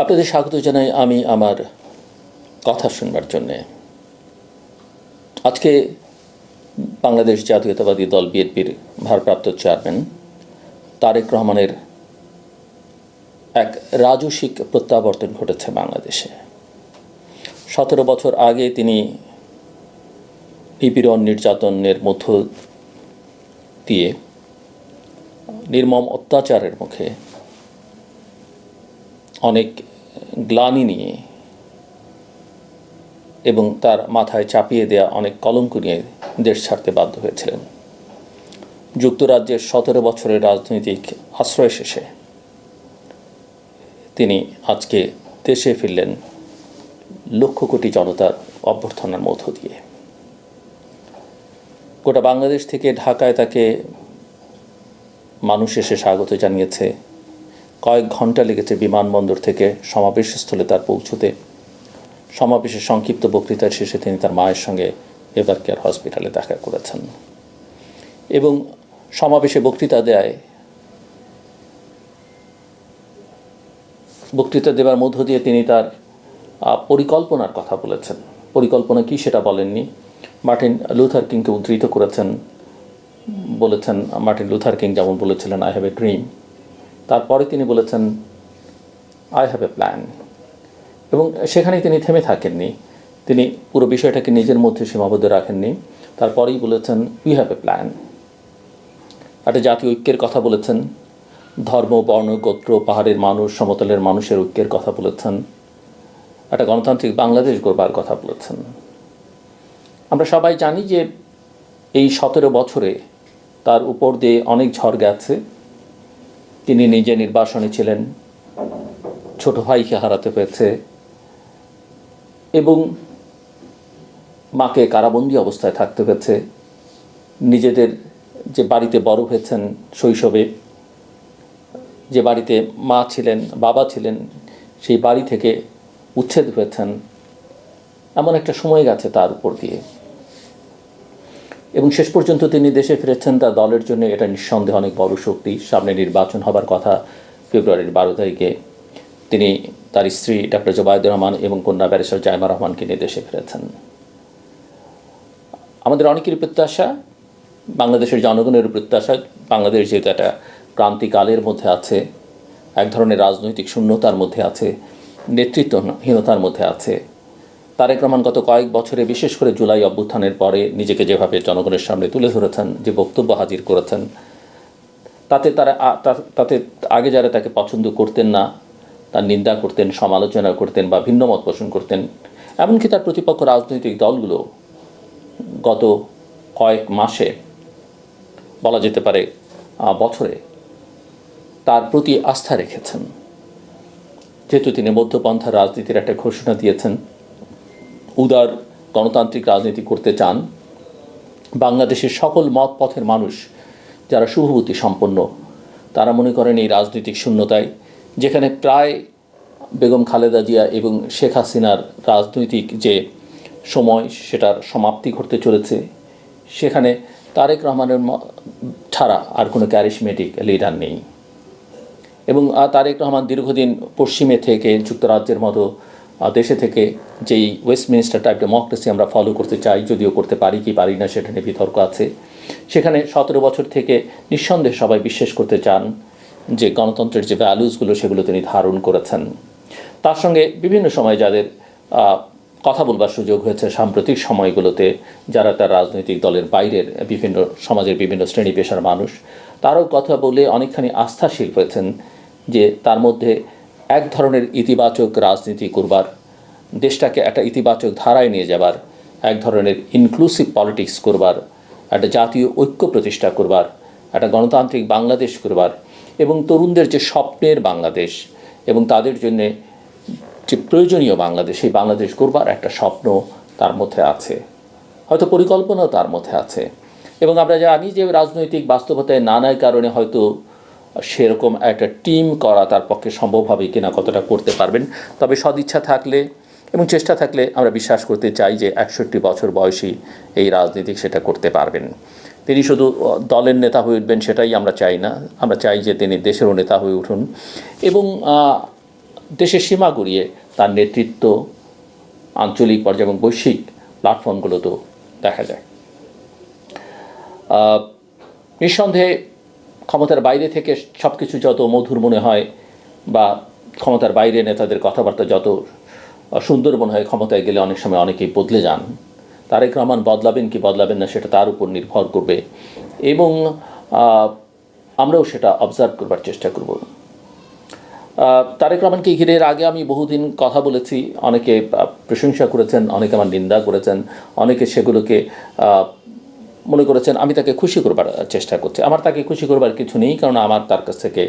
আপনাদের স্বাগত জানাই আমি আমার কথা শুনবার জন্যে। আজকে বাংলাদেশ জাতীয়তাবাদী দল বিএনপির ভারপ্রাপ্ত চেয়ারম্যান তারেক রহমানের এক রাজসিক প্রত্যাবর্তন ঘটেছে বাংলাদেশে। 17 বছর আগে তিনি নিপীড়ন নির্যাতনের মধ্য দিয়ে নির্মম অত্যাচারের মুখে অনেক গ্লানি নিয়ে এবং তার মাথায় চাপিয়ে দেয়া অনেক কলঙ্ক নিয়ে দেশ ছাড়তে বাধ্য হয়েছিলেন। যুক্তরাজ্যের 17 বছরের রাজনৈতিক আশ্রয় শেষে তিনি আজকে দেশে ফিরলেন লক্ষ কোটি জনতার অভ্যর্থনার মধ্য দিয়ে। গোটা বাংলাদেশ থেকে ঢাকায় তাকে মানুষ এসে স্বাগত জানিয়েছে। কয়েক ঘন্টা লেগেছে বিমানবন্দর থেকে সমাবেশস্থলে তার পৌঁছতে। সমাবেশের সংক্ষিপ্ত বক্তৃতার শেষে তিনি তার মায়ের সঙ্গে এভার কেয়ার হসপিটালে দেখা করেছেন এবং সমাবেশে বক্তৃতা দেওয়ার মধ্য দিয়ে তিনি তার পরিকল্পনার কথা বলেছেন। পরিকল্পনা কি সেটা বলেননি। মার্টিন লুথার কিংকে উদ্ধৃত করেছেন, বলেছেন মার্টিন লুথার কিং যেমন বলেছিলেন আই হ্যাভ এ ড্রিম, তারপরে তিনি বলেছেন আই হ্যাভ এ প্ল্যান। এবং সেখানেই তিনি থেমে থাকেননি, তিনি পুরো বিষয়টাকে নিজের মধ্যে সীমাবদ্ধ রাখেননি। তারপরেই বলেছেন উই হ্যাভ এ প্ল্যান। একটা জাতীয় ঐক্যের কথা বলেছেন, ধর্ম, বর্ণ, গোত্র, পাহাড়ের মানুষ, সমতলের মানুষের ঐক্যের কথা বলেছেন, একটা গণতান্ত্রিক বাংলাদেশ গড়বার কথা বলেছেন। আমরা সবাই জানি যে এই 17 বছরে তার উপর দিয়ে অনেক ঝড় গেছে। তিনি নিজে নির্বাসনে ছিলেন, ছোট ভাইকে হারাতে হয়েছে এবং মাকে কারাবন্দী অবস্থায় থাকতে হয়েছে। নিজেদের যে বাড়িতে বড় হয়েছেন শৈশবে, যে বাড়িতে মা ছিলেন, বাবা ছিলেন, সেই বাড়ি থেকে উচ্ছেদ হয়েছেন। এমন একটা সময় গেছে তার উপর দিয়ে এবং শেষ পর্যন্ত তিনি দেশে ফিরেছেন। তার দলের জন্য এটা নিঃসন্দেহে অনেক বড় শক্তি। সামনে নির্বাচন হবার কথা ফেব্রুয়ারির 12 তারিখে। তিনি তার স্ত্রী ডক্টর জোবায়দুর রহমান এবং কন্যা ব্যারিস্টার জাইমা রহমানকে নিয়ে দেশে ফিরেছেন। আমাদের অনেকেরই প্রত্যাশা, বাংলাদেশের জনগণের প্রত্যাশা, বাংলাদেশ যেহেতু একটা ক্রান্তিকালের মধ্যে আছে, এক ধরনের রাজনৈতিক শূন্যতার মধ্যে আছে, নেতৃত্বহীনতার মধ্যে আছে। তারেক রহমান গত কয়েক বছরে, বিশেষ করে জুলাই অভ্যুত্থানের পরে নিজেকে যেভাবে জনগণের সামনে তুলে ধরেছেন, যে বক্তব্য হাজির করেছেন, তাতে আগে যারা তাকে পছন্দ করতেন না, তার নিন্দা করতেন, সমালোচনা করতেন বা ভিন্ন মত পোষণ করতেন, এমনকি তার প্রতিপক্ষ রাজনৈতিক দলগুলো গত কয়েক মাসে, বলা যেতে পারে বছরে, তার প্রতি আস্থা রেখেছেন। যেহেতু তিনি মধ্যপন্থার রাজনীতির একটা ঘোষণা দিয়েছেন, উদার গণতান্ত্রিক রাজনীতি করতে চান, বাংলাদেশের সকল মত পথের মানুষ যারা শুভবুদ্ধি সম্পন্ন, তারা মনে করেন এই রাজনৈতিক শূন্যতায়, যেখানে প্রায় বেগম খালেদা জিয়া এবং শেখ হাসিনার রাজনৈতিক যে সময় সেটার সমাপ্তি ঘটতে চলেছে, সেখানে তারেক রহমানের ছাড়া আর কোনো ক্যারিশমেটিক লিডার নেই। এবং তারেক রহমান দীর্ঘদিন পশ্চিমে থেকে, যুক্তরাজ্যের মতো দেশে থেকে যেই ওয়েস্টমিনিস্টার টাইপ ডেমোক্রেসি আমরা ফলো করতে চাই, যদিও করতে পারি কি পারি না সেটা নিয়ে বিতর্ক আছে, সেখানে 17 বছর থেকে নিঃসন্দেহে সবাই বিশ্বাস করতে চান যে গণতন্ত্রের যে ভ্যালুসগুলো সেগুলো তিনি ধারণ করেছেন। তার সঙ্গে বিভিন্ন সময় যাদের কথা বলবার সুযোগ হয়েছে সাম্প্রতিক সময়গুলোতে, যারা তার রাজনৈতিক দলের বাইরের বিভিন্ন সমাজের বিভিন্ন শ্রেণী পেশার মানুষ, তারাও কথা বলে অনেকখানি আস্থাশীল হয়েছেন যে তার মধ্যে এক ধরনের ইতিবাচক রাজনীতি করবার, দেশটাকে একটা ইতিবাচক ধারায় নিয়ে যাবার, এক ধরনের ইনক্লুসিভ পলিটিক্স করবার, একটা জাতীয় ঐক্য প্রতিষ্ঠা করবার, একটা গণতান্ত্রিক বাংলাদেশ করবার এবং তরুণদের যে স্বপ্নের বাংলাদেশ এবং তাদের জন্যে যে প্রয়োজনীয় বাংলাদেশ, সেই বাংলাদেশ করবার একটা স্বপ্ন তার মধ্যে আছে, হয়তো পরিকল্পনাও তার মধ্যে আছে। এবং আমরা জানি যে রাজনৈতিক বাস্তবতায় নানা কারণে হয়তো সেরকম একটা টিম করা তার পক্ষে সম্ভব হবে কিনা, কতটা করতে পারবেন, তবে সদিচ্ছা থাকলে এবং চেষ্টা থাকলে আমরা বিশ্বাস করতে চাই যে 61 বছর বয়সী এই রাজনীতিক সেটা করতে পারবেন। তিনি শুধু দলের নেতা হয়ে উঠবেন সেটাই আমরা চাই না, আমরা চাই যে তিনি দেশেরও নেতা হয়ে উঠুন এবং দেশের সীমা গড়িয়ে তার নেতৃত্ব আঞ্চলিক পর্যায়ে এবং বৈশ্বিক প্ল্যাটফর্মগুলোতেও দেখা যায়। নিঃসন্দেহে ক্ষমতার বাইরে থেকে সব কিছু যত মধুর মনে হয় বা ক্ষমতার বাইরে নেতাদের কথাবার্তা যত সুন্দর মনে হয়, ক্ষমতায় গেলে অনেক সময় অনেকেই বদলে যান। তারেক রহমান বদলাবেন কি বদলাবেন না সেটা তার উপর নির্ভর করবে এবং আমরাও সেটা অবজার্ভ করবার চেষ্টা করব। তারেক রহমানকে ঘিরে এর আগে আমি বহুদিন কথা বলেছি, অনেকে প্রশংসা করেছেন, অনেকে আমার নিন্দা করেছেন, অনেকে সেগুলোকে মনে করেছেন আমি তাকে খুশি করবার চেষ্টা করছি। আমার তাকে খুশি করবার কিছু নেই, কারণ আমার তার কাছ থেকে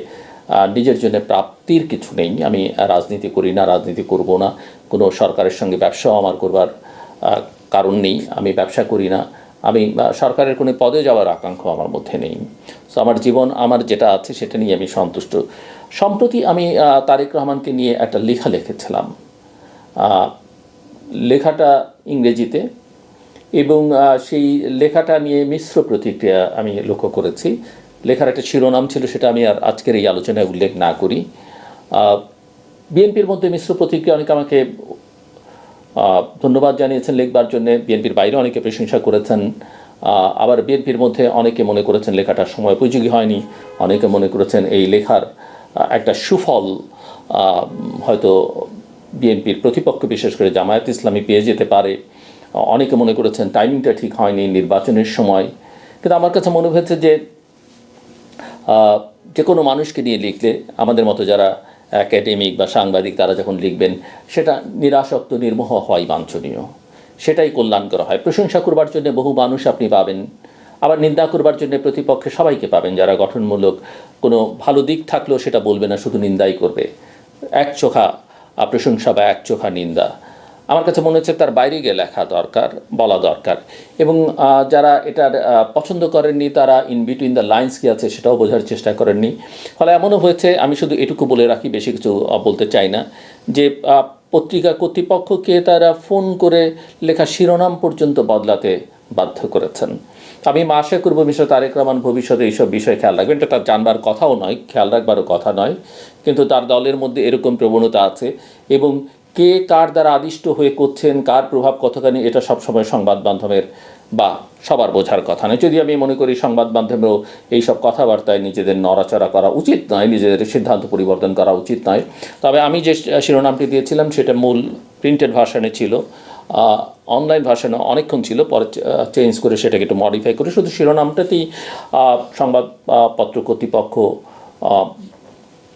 নিজের জন্য প্রাপ্তির কিছু নেই। আমি রাজনীতি করি না, রাজনীতি করব না, কোনো সরকারের সঙ্গে ব্যবসাও আমার করবার কারণ নেই। আমি ব্যবসা করি না, আমি সরকারের কোনো পদে যাওয়ার আকাঙ্ক্ষা আমার মধ্যে নেই। সো আমার জীবন, আমার যেটা আছে সেটা নিয়ে আমি সন্তুষ্ট। সম্প্রতি আমি তারেক রহমানকে নিয়ে একটা লেখা লিখেছিলাম, লেখাটা ইংরেজিতে, এবং সেই লেখাটা নিয়ে মিশ্র প্রতিক্রিয়া আমি লক্ষ্য করেছি। লেখার একটা শিরোনাম ছিল, সেটা আমি আর আজকের এই আলোচনায় উল্লেখ না করি। বিএনপির মধ্যে মিশ্র প্রতিক্রিয়া, অনেকে আমাকে ধন্যবাদ জানিয়েছেন লিখবার জন্য, বিএনপির বাইরে অনেকে প্রশংসা করেছেন। আবার বিএনপির মধ্যে অনেকে মনে করেছেন লেখাটার সময় উপযোগী হয়নি, অনেকে মনে করেছেন এই লেখার একটা সুফল হয়তো বিএনপির প্রতিপক্ষ বিশেষ করে জামায়াত ইসলামী পেয়ে যেতে পারে। অনেকে মনে করেছেন টাইমিংটা ঠিক হয়নি নির্বাচনের সময়। কিন্তু আমার কাছে মনে হয়েছে যে কোনো মানুষকে নিয়ে লিখলে, আমাদের মতো যারা একাডেমিক বা সাংবাদিক তারা যখন লিখবেন, সেটা নিরাসক্ত নির্মোহ হয় বাঞ্ছনীয়, সেটাই কল্যাণকর হয়। প্রশংসা করবার জন্য বহু মানুষ আপনি পাবেন, আবার নিন্দা করবার জন্য প্রতিপক্ষে সবাইকে পাবেন, যারা গঠনমূলক কোনো ভালো দিক থাকলেও সেটা বলবে না, শুধু নিন্দাই করবে, একচোখা প্রশংসা বা একচোখা নিন্দা। আমার কাছে মনে হচ্ছে তার বাইরে গিয়ে লেখা দরকার, বলা দরকার। এবং যারা এটার পছন্দ করেননি তারা ইন বিটুইন দ্য লাইন্স কী আছে সেটাও বোঝার চেষ্টা করেননি। ফলে এমনও হয়েছে, আমি শুধু এটুকু বলে রাখি, বেশি কিছু বলতে চাই না, যে পত্রিকা কর্তৃপক্ষকে তারা ফোন করে লেখা শিরোনাম পর্যন্ত বদলাতে বাধ্য করেছেন। আমি আশা করব মিস্টার তারেক রহমান ভবিষ্যতে এইসব বিষয়ে খেয়াল রাখবেন। এটা তার জানবার কথাও নয়, খেয়াল রাখবারও কথা নয়, কিন্তু তার দলের মধ্যে এরকম প্রবণতা আছে এবং কে কার দ্বারা আদিষ্ট হয়ে করছেন, কার প্রভাব কতখানি, এটা সবসময় সংবাদ মাধ্যমের বা সবার বোঝার কথা নয়। যদি আমি মনে করি সংবাদ মাধ্যমেও এইসব কথাবার্তায় নিজেদের নড়াচড়া করা উচিত নয়, নিজেদের সিদ্ধান্ত পরিবর্তন করা উচিত নয়। তবে আমি যে শিরোনামটি দিয়েছিলাম সেটা মূল প্রিন্টেড ভার্সানে ছিল, অনলাইন ভার্সানে অনেকক্ষণ ছিল, পরে চেঞ্জ করে সেটাকে একটু মডিফাই করে শুধু শিরোনামটাতেই সংবাদপত্র কর্তৃপক্ষ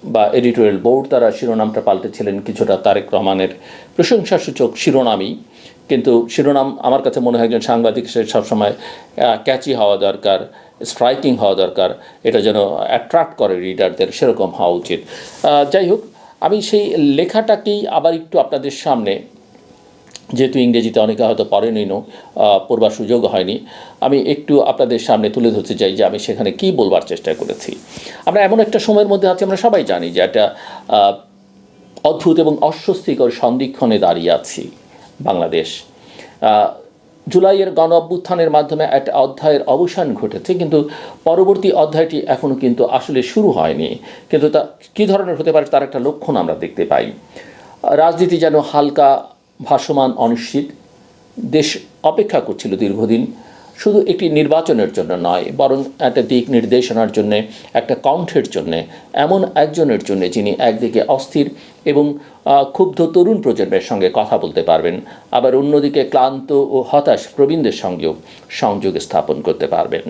বা এডিটোরিয়াল বোর্ড তারা শিরোনামটা পাল্টেছিলেন কিছুটা তারেক রহমানের প্রশংসাসূচক শিরোনামই। কিন্তু শিরোনাম আমার কাছে মনে হয় একজন সাংবাদিক সে সবসময় ক্যাচি হওয়া দরকার, স্ট্রাইকিং হওয়া দরকার, এটা যেন অ্যাট্রাক্ট করে রিডারদের, সেরকম হওয়া উচিত। যাই হোক, আমি সেই লেখাটাকেই আবার একটু আপনাদের সামনে, যেহেতু ইংরেজিতে অনেকে হয়তো পড়েনইও, পড়বার সুযোগ হয়নি, আমি একটু আপনাদের সামনে তুলে ধরতে চাই যে আমি সেখানে কী বলবার চেষ্টা করেছি। আমরা এমন একটা সময়ের মধ্যে আছি, আমরা সবাই জানি যে একটা অদ্ভুত এবং অস্বস্তিকর সন্ধিক্ষণে দাঁড়িয়ে আছি বাংলাদেশ। জুলাইয়ের গণ অভ্যুত্থানের মাধ্যমে একটা অধ্যায়ের অবসান ঘটেছে, কিন্তু পরবর্তী অধ্যায়টি এখনও কিন্তু আসলে শুরু হয়নি। কিন্তু তা কী ধরনের হতে পারে তার একটা লক্ষণ আমরা দেখতে পাই। রাজনীতি যেন হালকা ভাসমান অনিশ্চিত, দেশ অপেক্ষা করছিল দীর্ঘদিন, শুধু একটি নির্বাচনের জন্য নয়, বরং একটা দিক নির্দেশনার জন্যে, একটা কণ্ঠের জন্যে, এমন একজনের জন্যে যিনি একদিকে অস্থির এবং ক্ষুব্ধ তরুণ প্রজন্মের সঙ্গে কথা বলতে পারবেন, আবার অন্যদিকে ক্লান্ত ও হতাশ প্রবীণদের সঙ্গেও সংযোগ স্থাপন করতে পারবেন।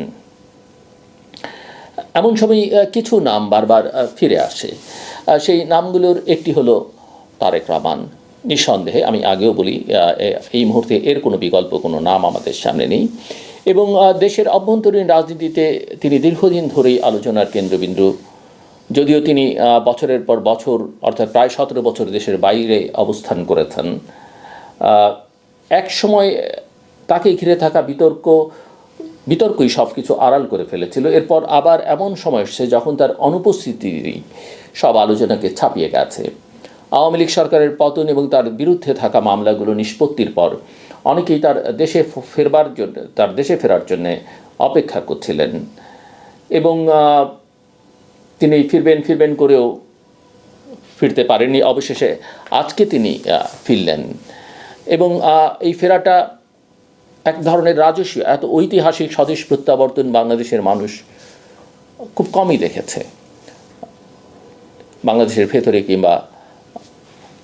এমন সময় কিছু নাম বারবার ফিরে আসে, সেই নামগুলোর একটি হলো তারেক রহমান। নিঃসন্দেহে, আমি আগেও বলি, এই মুহূর্তে এর কোনো বিকল্প কোনো নাম আমাদের সামনে নেই এবং দেশের অভ্যন্তরীণ রাজনীতিতে তিনি দীর্ঘদিন ধরেই আলোচনার কেন্দ্রবিন্দু। যদিও তিনি বছরের পর বছর, অর্থাৎ প্রায় 17 বছর দেশের বাইরে অবস্থান করেছেন, এক সময় তাকে ঘিরে থাকা বিতর্কই সব কিছু আড়াল করে ফেলেছিল। এরপর আবার এমন সময় এসেছে যখন তার অনুপস্থিতিরই সব আলোচনাকে ছাপিয়ে গেছে। আওয়ামী লীগ সরকারের পতন এবং তার বিরুদ্ধে থাকা মামলাগুলো নিষ্পত্তির পর অনেকেই তার দেশে ফেরার জন্য অপেক্ষা করছিলেন এবং তিনি ফিরবেন করেও ফিরতে পারেননি। অবশেষে আজকে তিনি ফিরলেন এবং এই ফেরাটা এক ধরনের রাজস্বীয়, এত ঐতিহাসিক স্বদেশ প্রত্যাবর্তন বাংলাদেশের মানুষ খুব কমই দেখেছে, বাংলাদেশের ভেতরে কিংবা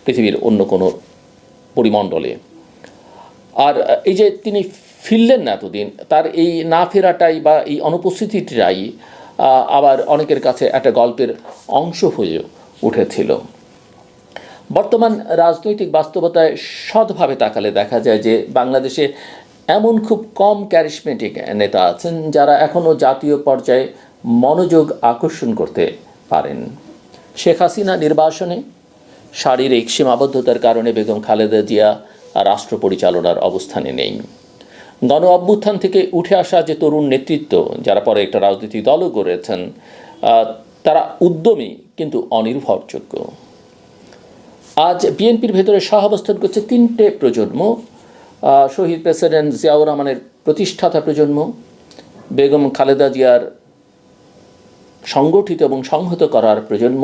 পৃথিবীর অন্য কোনো পরিমণ্ডলে। আর এই যে তিনি ফিরলেন না এতদিন, তার এই না ফেরাটাই বা এই অনুপস্থিতিটাই আবার অনেকের কাছে একটা গল্পের অংশ হয়ে উঠেছিল। বর্তমান রাজনৈতিক বাস্তবতায় সৎভাবে তাকালে দেখা যায় যে বাংলাদেশে এমন খুব কম ক্যারিসমেটিক নেতা আছেন যারা এখনও জাতীয় পর্যায়ে মনোযোগ আকর্ষণ করতে পারেন। শেখ হাসিনা নির্বাসনে শারীরিক সীমাবদ্ধতার কারণে বেগম খালেদা জিয়া রাষ্ট্র পরিচালনার অবস্থানে নেই। গণ অভ্যুত্থান থেকে উঠে আসা যে তরুণ নেতৃত্ব, যারা পরে একটা রাজনৈতিক দলও গড়েছেন, তারা উদ্যমী কিন্তু অনির্ভরযোগ্য। আজ বিএনপির ভেতরে সহাবস্থান করছে তিনটে প্রজন্ম: শহীদ প্রেসিডেন্ট জিয়াউর রহমানের প্রতিষ্ঠাতা প্রজন্ম, বেগম খালেদা জিয়ার সংগঠিত এবং সংহত করার প্রজন্ম,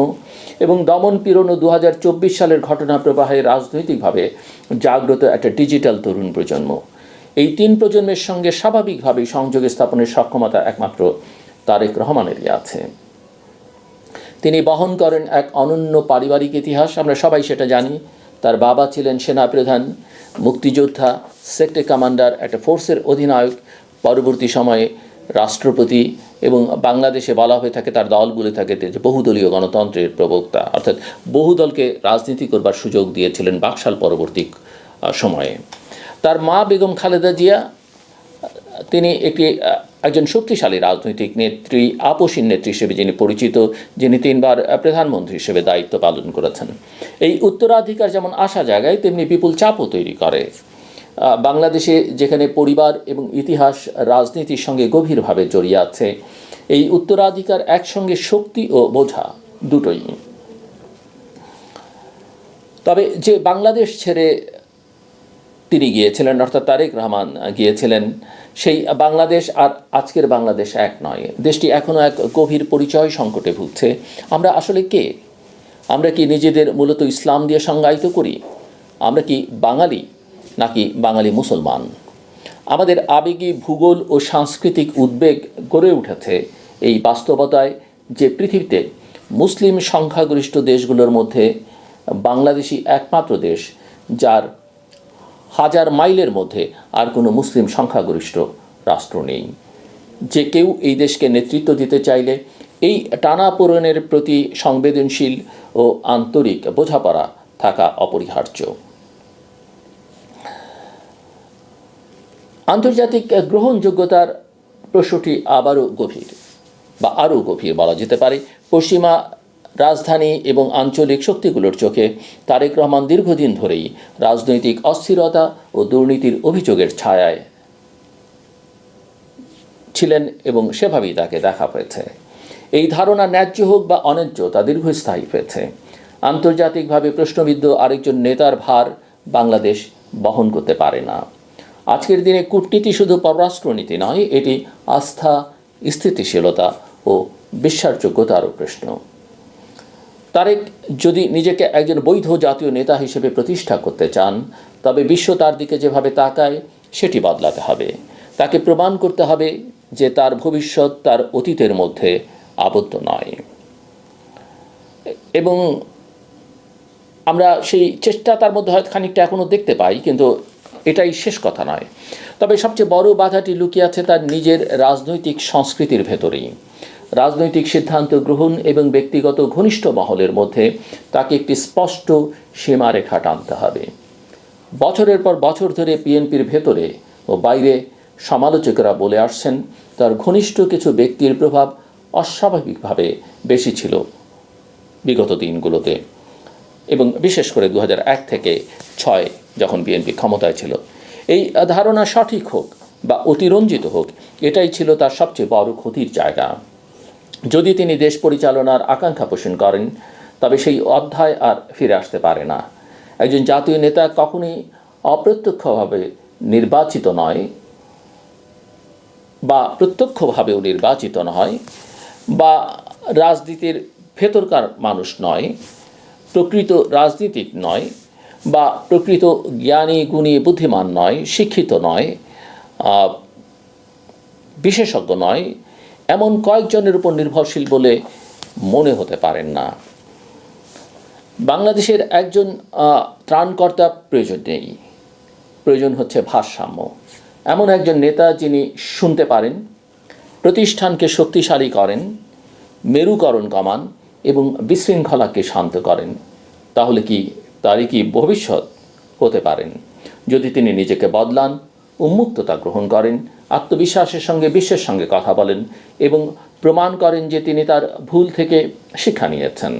এবং দমন পীড়ন ও 2024 সালের ঘটনা প্রবাহে রাজনৈতিকভাবে জাগ্রত একটা ডিজিটাল তরুণ প্রজন্ম। এই তিন প্রজন্মের সঙ্গে স্বাভাবিকভাবেই সংযোগ স্থাপনের সক্ষমতা একমাত্র তারেক রহমানেরই আছে। তিনি বহন করেন এক অনন্য পারিবারিক ইতিহাস, আমরা সবাই সেটা জানি। তার বাবা ছিলেন সেনাপ্রধান, মুক্তিযোদ্ধা, সেক্টর কমান্ডার, একটা ফোর্সের অধিনায়ক, পরবর্তী সময়ে রাষ্ট্রপতি, এবং বাংলাদেশে বলা হয়ে থাকে, তার দল বলে থাকে যে বহুদলীয় গণতন্ত্রের প্রবক্তা, অর্থাৎ বহুদলকে রাজনীতি করবার সুযোগ দিয়েছিলেন বাকশাল পরবর্তী সময়ে। তার মা বেগম খালেদা জিয়া, তিনি একজন শক্তিশালী রাজনৈতিক নেত্রী, আপসীন নেত্রী হিসেবে যিনি পরিচিত, যিনি 3 বার প্রধানমন্ত্রী হিসেবে দায়িত্ব পালন করেছেন। এই উত্তরাধিকার যেমন আসা জায়গায় তেমনি বিপুল চাপও তৈরি করে। বাংলাদেশে যেখানে পরিবার এবং ইতিহাস রাজনীতির সঙ্গে গভীরভাবে জড়িয়ে আছে, এই উত্তরাধিকার একসঙ্গে শক্তি ও বোঝা দুটোই। তবে যে বাংলাদেশ ছেড়ে তিনি গিয়েছিলেন, অর্থাৎ তারেক রহমান গিয়েছিলেন, সেই বাংলাদেশ আর আজকের বাংলাদেশ এক নয়। দেশটি এখনও এক গভীর পরিচয় সংকটে ভুগছে। আমরা আসলে কে? আমরা কি নিজেদের মূলত ইসলাম দিয়ে সংজ্ঞায়িত করি? আমরা কি বাঙালি নাকি বাঙালি মুসলমান? আমাদের আবেগী, ভূগোল ও সাংস্কৃতিক উদ্বেগ গড়ে উঠেছে এই বাস্তবতায় যে পৃথিবীতে মুসলিম সংখ্যাগরিষ্ঠ দেশগুলোর মধ্যে বাংলাদেশই একমাত্র দেশ যার 1000 মাইলের মধ্যে আর কোনো মুসলিম সংখ্যাগরিষ্ঠ রাষ্ট্র নেই। যে কেউ এই দেশকে নেতৃত্ব দিতে চাইলে এই টানাপোড়েনের প্রতি সংবেদনশীল ও আন্তরিক বোঝাপড়া থাকা অপরিহার্য। আন্তর্জাতিক গ্রহণযোগ্যতার প্রশ্নটি আরও গভীর বলা যেতে পারে। পশ্চিমা রাজধানী এবং আঞ্চলিক শক্তিগুলোর চোখে তারেক রহমান দীর্ঘদিন ধরেই রাজনৈতিক অস্থিরতা ও দুর্নীতির অভিযোগের ছায়ায় ছিলেন এবং সেভাবেই তাকে দেখা হয়েছে। এই ধারণা ন্যায্য হোক বা অন্যায্য, তা দীর্ঘস্থায়ী হয়েছে। আন্তর্জাতিকভাবে প্রশ্নবিদ্ধ আরেকজন নেতার ভার বাংলাদেশ বহন করতে পারে না। আজকের দিনে কূটনীতি শুধু পররাষ্ট্রনীতি নয়, এটি আস্থা, স্থিতিশীলতা ও বিশ্বাসযোগ্যতারও প্রশ্ন। তারেক যদি নিজেকে একজন বৈধ জাতীয় নেতা হিসেবে প্রতিষ্ঠা করতে চান, তবে বিশ্ব তার দিকে যেভাবে তাকায় সেটি বদলাতে হবে। তাকে প্রমাণ করতে হবে যে তার ভবিষ্যৎ তার অতীতের মধ্যে আবদ্ধ নয়। এবং আমরা সেই চেষ্টা তার মধ্যে হয়তো খানিকটা এখনও দেখতে পাই, কিন্তু এটাই শেষ কথা নয়। তবে সবচেয়ে বড় বাধাটি লুকিয়ে আছে তার নিজের রাজনৈতিক সংস্কৃতির ভেতরেই। রাজনৈতিক সিদ্ধান্ত গ্রহণ এবং ব্যক্তিগত ঘনিষ্ঠ মহলের মধ্যে তাকে একটি স্পষ্ট সীমারেখা টানতে হবে। বছরের পর বছর ধরে বিএনপির ভেতরে ও বাইরে সমালোচকেরা বলে আসছেন তার ঘনিষ্ঠ কিছু ব্যক্তির প্রভাব অস্বাভাবিকভাবে বেশি ছিল বিগত দিনগুলোতে, এবং বিশেষ করে 2001 থেকে 6 যখন বিএনপি ক্ষমতায় ছিল। এই ধারণা সঠিক হোক বা অতিরঞ্জিত হোক, এটাই ছিল তার সবচেয়ে বড় ক্ষতির জায়গা। যদি তিনি দেশ পরিচালনার আকাঙ্ক্ষা পোষণ করেন, তবে সেই অধ্যায় আর ফিরে আসতে পারে না। একজন জাতীয় নেতা কখনোই অপ্রত্যক্ষভাবে নির্বাচিত নয় বা প্রত্যক্ষভাবেও নির্বাচিত নয়, বা রাজনীতির ভেতরকার মানুষ নয়। প্রকৃত রাজনীতিক নয়, বা প্রকৃত জ্ঞানী গুণী বুদ্ধিমান নয়, শিক্ষিত নয়, বিশেষজ্ঞ নয়, এমন কয়েকজনের উপর নির্ভরশীল বলে মনে হতে পারেন না। বাংলাদেশের একজন ত্রাণকর্তা প্রয়োজন নেই, প্রয়োজন হচ্ছে ভারসাম্য। এমন একজন নেতা যিনি শুনতে পারেন, প্রতিষ্ঠানকে শক্তিশালী করেন, মেরুকরণ কমান এবং বিশৃঙ্খলাকে শান্ত করেন। তাহলে তারই কি ভবিষ্যৎ হতে পারেন যদি তিনি নিজেকে বদলান, উন্মুক্ততা গ্রহণ করেন, আত্মবিশ্বাসের সঙ্গে বিশ্বের সঙ্গে কথা বলেন এবং প্রমাণ করেন যে তিনি তার ভুল থেকে শিক্ষা নিয়েছেন।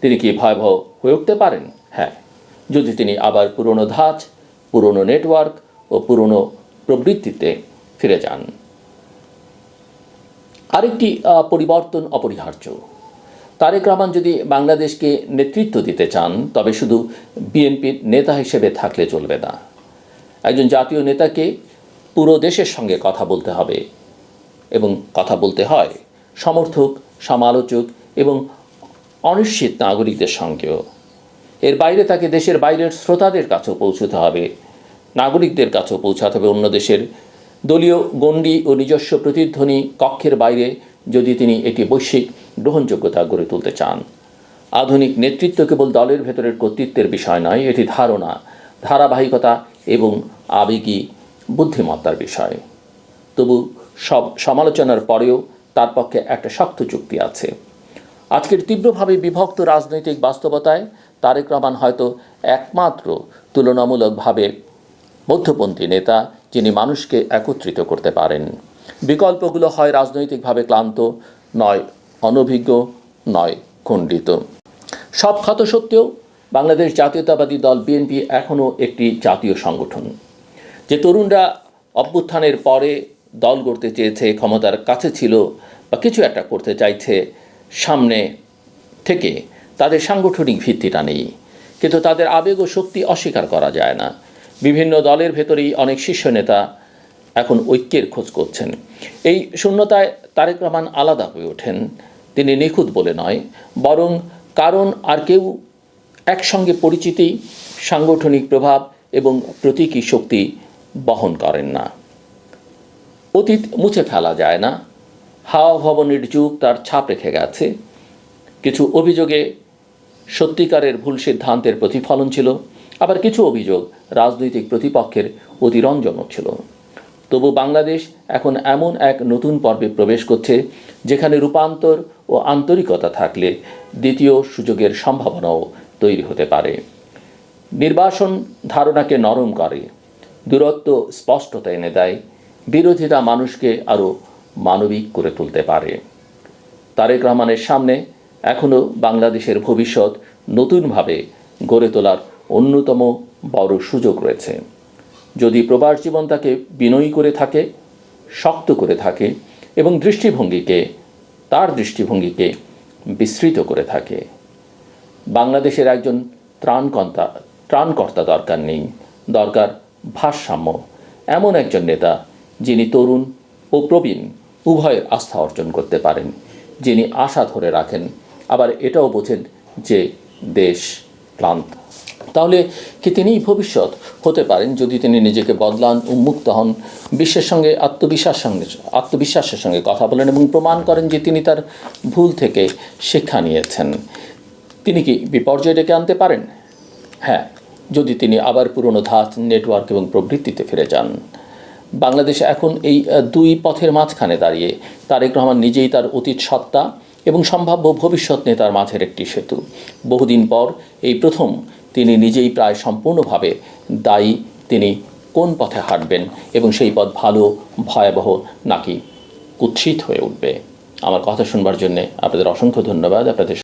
তিনি কি ভয়াবহ হয়ে উঠতে পারেন? হ্যাঁ, যদি তিনি আবার পুরনো ধাঁচ, পুরনো নেটওয়ার্ক ও পুরনো প্রবৃত্তিতে ফিরে যান। আরেকটি পরিবর্তন অপরিহার্য। তারেক রহমান যদি বাংলাদেশকে নেতৃত্ব দিতে চান, তবে শুধু বিএনপির নেতা হিসেবে থাকলে চলবে না। একজন জাতীয় নেতাকে পুরো দেশের সঙ্গে কথা বলতে হবে, এবং কথা বলতে হয় সমর্থক, সমালোচক এবং অনিশ্চিত নাগরিকদের সঙ্গেও। এর বাইরে তাকে দেশের বাইরের শ্রোতাদের কাছেও পৌঁছতে হবে, নাগরিকদের কাছেও পৌঁছাতে হবে। অন্য দেশের দলীয় গণ্ডি ও নিজস্ব প্রতিধ্বনি কক্ষের বাইরে যদি তিনি এটি বৈশ্বিক গ্রহণযোগ্যতা গড়ে তুলতে চান। আধুনিক নেতৃত্ব কেবল দলের ভেতরের কর্তৃত্বের বিষয় নয়, এটি ধারণা, ধারাবাহিকতা এবং আবেগী বুদ্ধিমত্তার বিষয়। তবু সব সমালোচনার পরেও তার পক্ষে একটা শক্ত যুক্তি আছে। আজকের তীব্রভাবে বিভক্ত রাজনৈতিক বাস্তবতায় তারেক রহমান হয়তো একমাত্র তুলনামূলকভাবে মধ্যপন্থী নেতা যিনি মানুষকে একত্রিত করতে পারেন। বিকল্পগুলো হয় রাজনৈতিকভাবে ক্লান্ত, নয় অনভিজ্ঞ, নয় খণ্ডিত। সব ক্ষত সত্ত্বেও বাংলাদেশ জাতীয়তাবাদী দল বিএনপি এখনও একটি জাতীয় সংগঠন। যে তরুণরা অভ্যুত্থানের পরে দল গড়তে চেয়েছে, ক্ষমতার কাছে ছিল বা কিছু একটা করতে চাইছে সামনে থেকে, তাদের সাংগঠনিক ভিত্তিটা নেই, কিন্তু তাদের আবেগ ও শক্তি অস্বীকার করা যায় না। বিভিন্ন দলের ভেতরেই অনেক শীর্ষ নেতা এখন ঐক্যের খোঁজ করছেন। এই শূন্যতায় তারেক রহমান আলাদা হয়ে ওঠেন। তিনি নিখুঁত বলে নয়, বরং কারণ আর কেউ একসঙ্গে পরিচিতি, সাংগঠনিক প্রভাব এবং প্রতীকী শক্তি বহন করেন না। অতীত মুছে ফেলা যায় না। হাওয়া ভবনের যুগ তার ছাপ রেখে গেছে। কিছু অভিযোগে সত্যিকারের ভুল সিদ্ধান্তের প্রতিফলন ছিল, আবার কিছু অভিযোগ রাজনৈতিক প্রতিপক্ষের অতিরঞ্জনও ছিল। তবু বাংলাদেশ এখন এমন এক নতুন পর্বে প্রবেশ করছে যেখানে রূপান্তর ও আন্তরিকতা থাকলে দ্বিতীয় সুযোগের সম্ভাবনাও তৈরি হতে পারে। নির্বাসন ধারণাকে নরম করে, দূরত্ব স্পষ্টতা এনে দেয়, বিরোধিতা মানুষকে আরও মানবিক করে তুলতে পারে। তারেক রহমানের সামনে এখনও বাংলাদেশের ভবিষ্যৎ নতুনভাবে গড়ে তোলার অন্যতম বড় সুযোগ রয়েছে। যদি প্রবাস জীবন তাকে বিনয়ী করে থাকে, শক্ত করে থাকে এবং তার দৃষ্টিভঙ্গিকে বিস্তৃত করে থাকে। বাংলাদেশের একজন ত্রাণকর্তা দরকার নেই, দরকার ভারসাম্য। এমন একজন নেতা যিনি তরুণ ও প্রবীণ উভয়ের আস্থা অর্জন করতে পারেন, যিনি আশা ধরে রাখেন, আবার এটাও বোঝেন যে দেশ ক্লান্ত। তাহলে কি তিনিই ভবিষ্যৎ হতে পারেন যদি তিনি নিজেকে বদলান, উন্মুক্ত হন, বিশ্বের সঙ্গে আত্মবিশ্বাসের সঙ্গে কথা বলেন এবং প্রমাণ করেন যে তিনি তার ভুল থেকে শিক্ষা নিয়েছেন। তিনি কি বিপর্যয় ডেকে আনতে পারেন? হ্যাঁ, যদি তিনি আবার পুরনো ধাঁচ, নেটওয়ার্ক এবং প্রবৃত্তিতে ফিরে যান। বাংলাদেশে এখন এই দুই পথের মাঝখানে দাঁড়িয়ে তারেক রহমান নিজেই তার অতীত সত্তা এবং সম্ভাব্য ভবিষ্যৎ নেতার মাঝের একটি সেতু। বহুদিন পর এই প্রথম তিনি নিজেই প্রায় সম্পূর্ণভাবে দায়ী তিনি কোন পথে হাঁটবেন এবং সেই পথ ভালো, ভয়াবহ নাকি কুৎসিত হয়ে উঠবে। আমার কথা শুনবার জন্যে আপনাদের অসংখ্য ধন্যবাদ। আপনাদের